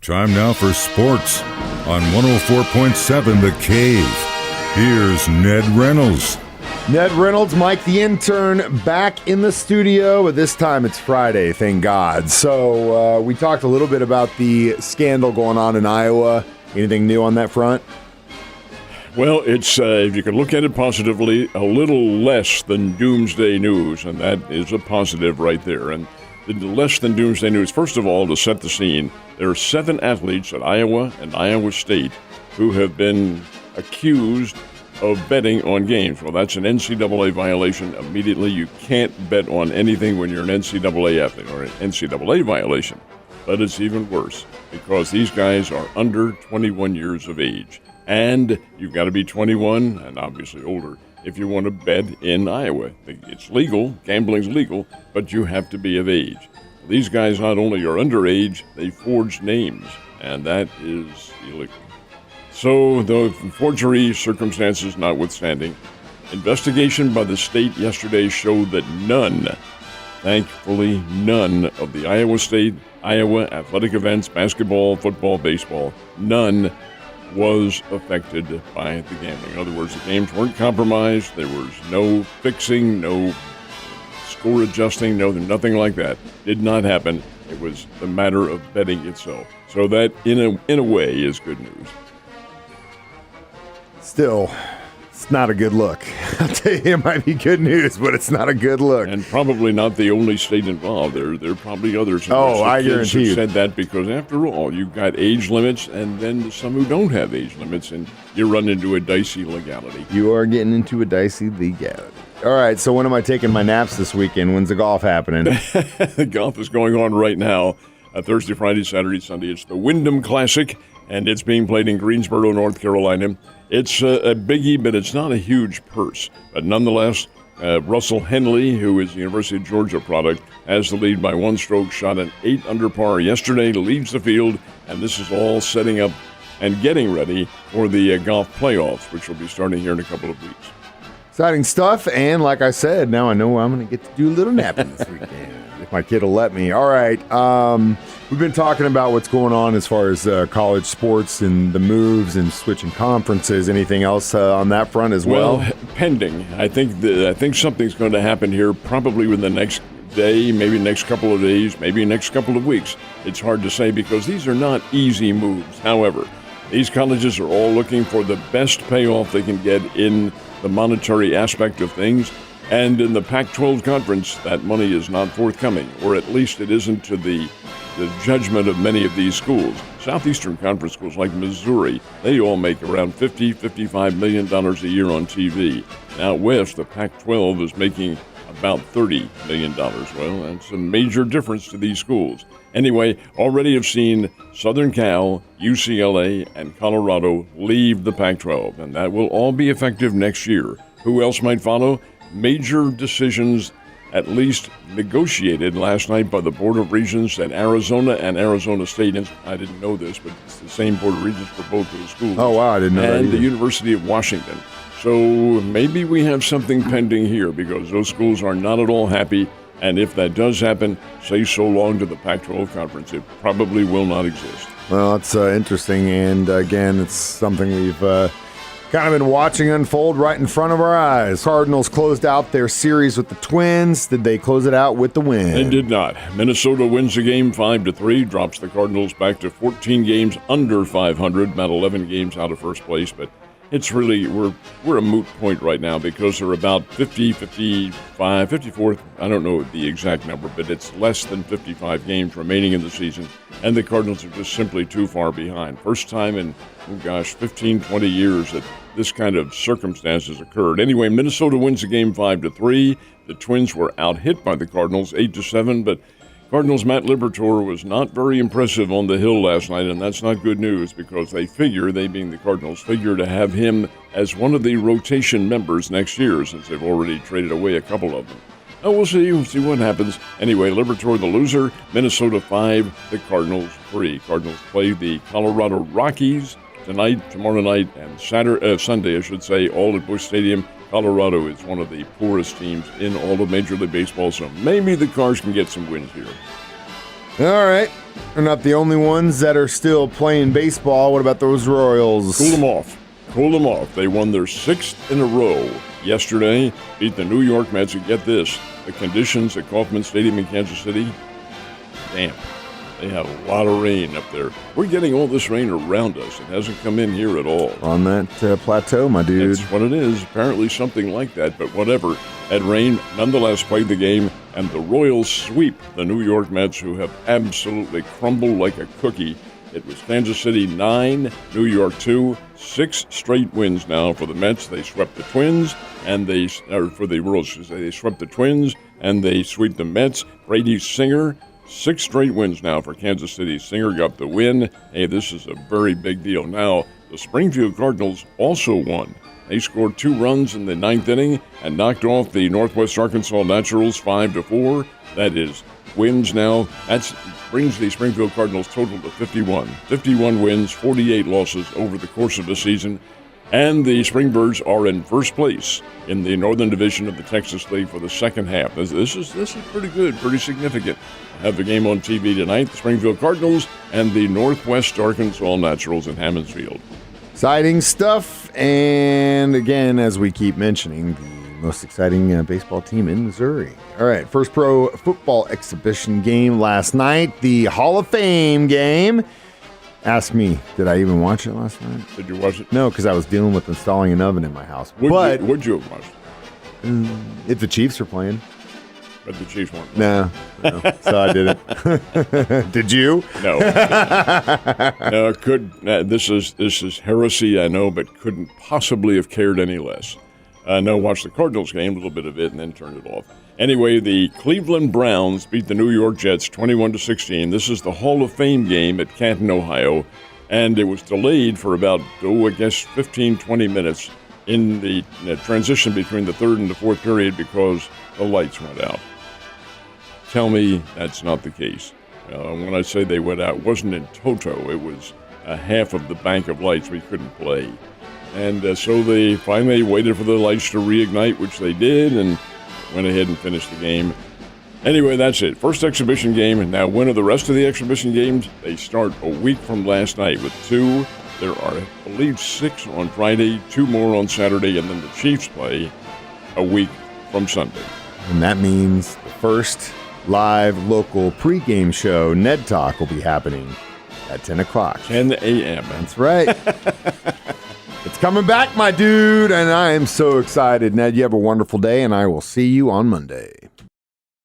Time now for sports on 104.7 The Cave. Here's Ned Reynolds. Ned Reynolds, Mike the intern, back in the studio, but this time it's Friday, thank God. So we talked a little bit about the scandal going on in Iowa. Anything new on that front? Well, it's, if you can look at it positively, a little less than doomsday news, and that is a positive right there. And the less than doomsday news, first of all, to set the scene, there are 7 athletes at Iowa and Iowa State who have been accused of betting on games. Well, that's an NCAA violation. Immediately, you can't bet on anything when you're an NCAA athlete, or an NCAA violation. But it's even worse because these guys are under 21 years of age. And you've got to be 21 and obviously older if you want to bet in Iowa. It's legal, gambling's legal, but you have to be of age. These guys not only are underage, they forge names, and that is illegal. So, the forgery circumstances notwithstanding, investigation by the state yesterday showed that thankfully none of the Iowa athletic events, basketball, football, baseball, none was affected by the gambling. In other words, the games weren't compromised. There was no fixing, no score adjusting, nothing like that. Did not happen. It was the matter of betting itself. So that, in a way, is good news. Still, it's not a good look. I'll tell you, it might be good news, but it's not a good look. And probably not the only state involved. There are probably others. Oh, I guarantee you. Said that because, after all, you've got age limits, and then some who don't have age limits, and you run into a dicey legality. You are getting into a dicey legality. All right, so when am I taking my naps this weekend? When's the golf happening? The golf is going on right now. Thursday, Friday, Saturday, Sunday. It's the Wyndham Classic, and it's being played in Greensboro, North Carolina. It's a biggie, but it's not a huge purse. But nonetheless, Russell Henley, who is the University of Georgia product, has the lead by 1 stroke, shot an 8 under par yesterday, leads the field, and this is all setting up and getting ready for the golf playoffs, which will be starting here in a couple of weeks. Exciting stuff, and like I said, now I know I'm going to get to do a little napping this weekend, if my kid will let me. All right, we've been talking about what's going on as far as college sports and the moves and switching conferences. Anything else on that front as well? Well, pending. I think something's going to happen here probably within the next day, maybe next couple of days, maybe next couple of weeks. It's hard to say because these are not easy moves. However, these colleges are all looking for the best payoff they can get in the monetary aspect of things. And in the Pac-12 conference, that money is not forthcoming, or at least it isn't to the judgment of many of these schools. Southeastern Conference schools like Missouri, they all make around $50-55 million a year on TV. Out west, the Pac-12 is making about $30 million. Well, that's a major difference to these schools. Anyway, already have seen Southern Cal, UCLA, and Colorado leave the Pac-12, and that will all be effective next year. Who else might follow? Major decisions at least negotiated last night by the Board of Regents at Arizona and Arizona State. I didn't know this, but it's the same Board of Regents for both those schools. Oh, wow, I didn't know that And either. the University of Washington. So maybe we have something pending here because those schools are not at all happy. And if that does happen, say so long to the Pac-12 conference. It probably will not exist. Well, it's interesting, and again, it's something we've kind of been watching unfold right in front of our eyes. Cardinals closed out their series with the Twins. Did they close it out with the win? They did not. Minnesota wins the game 5-3, drops the Cardinals back to 14 games under 500, about 11 games out of first place, but it's really, we're a moot point right now because they're about 50, 55, 54, I don't know the exact number, but it's less than 55 games remaining in the season, and the Cardinals are just simply too far behind. First time in, 15, 20 years that this kind of circumstances occurred. Anyway, Minnesota wins the game 5-3. The Twins were out-hit by the Cardinals 8-7, but Cardinals' Matt Liberatore was not very impressive on the hill last night, and that's not good news because they being the Cardinals, figure to have him as one of the rotation members next year since they've already traded away a couple of them. Oh, we'll see what happens. Anyway, Liberatore the loser, Minnesota 5, the Cardinals 3. Cardinals play the Colorado Rockies tomorrow night, and Sunday, all at Busch Stadium. Colorado is one of the poorest teams in all of Major League Baseball, so maybe the Cars can get some wins here. All right. They're not the only ones that are still playing baseball. What about those Royals? Cool them off. Cool them off. They won their 6th in a row yesterday, beat the New York Mets. And get this, the conditions at Kauffman Stadium in Kansas City, damp. They had a lot of rain up there. We're getting all this rain around us. It hasn't come in here at all. On that plateau, my dude. That's what it is. Apparently something like that, but whatever. That rain nonetheless played the game, and the Royals sweep the New York Mets, who have absolutely crumbled like a cookie. It was Kansas City 9, New York 2, 6 straight wins now for the Mets. They swept the Twins, and they swept the Twins, and they sweep the Mets. Brady Singer, 6 straight wins now for Kansas City. Singer got the win. Hey, this is a very big deal. Now, the Springfield Cardinals also won. They scored 2 runs in the 9th inning and knocked off the Northwest Arkansas Naturals 5-4. That is wins now. That brings the Springfield Cardinals total to 51. 51 wins, 48 losses over the course of the season. And the Springbirds are in first place in the Northern Division of the Texas League for the second half. This is pretty good, pretty significant. I have the game on TV tonight, the Springfield Cardinals and the Northwest Arkansas Naturals in Hammons Field. Exciting stuff. And again, as we keep mentioning, the most exciting baseball team in Missouri. All right, first pro football exhibition game last night, the Hall of Fame game. Ask me, did I even watch it last night? Did you watch it? No, because I was dealing with installing an oven in my house. Would you have watched it? If the Chiefs are playing. But the Chiefs weren't. No, so I didn't. Did you? No. No, this is heresy, I know, but couldn't possibly have cared any less. No, watched the Cardinals game, a little bit of it, and then turned it off. Anyway, the Cleveland Browns beat the New York Jets 21-16. This is the Hall of Fame game at Canton, Ohio, and it was delayed for about, 15, 20 minutes in the transition between the third and the fourth period because the lights went out. Tell me that's not the case. When I say they went out, it wasn't in toto. It was half of the bank of lights we couldn't play. And so they finally waited for the lights to reignite, which they did, and went ahead and finished the game. Anyway, that's it. First exhibition game, and now when are the rest of the exhibition games? They start a week from last night with 2. There are, I believe, 6 on Friday, 2 more on Saturday, and then the Chiefs play a week from Sunday. And that means the first live local pregame show, Ned Talk, will be happening at 10 o'clock. 10 a.m. That's right. It's coming back, my dude, and I am so excited. Ned, you have a wonderful day, and I will see you on Monday.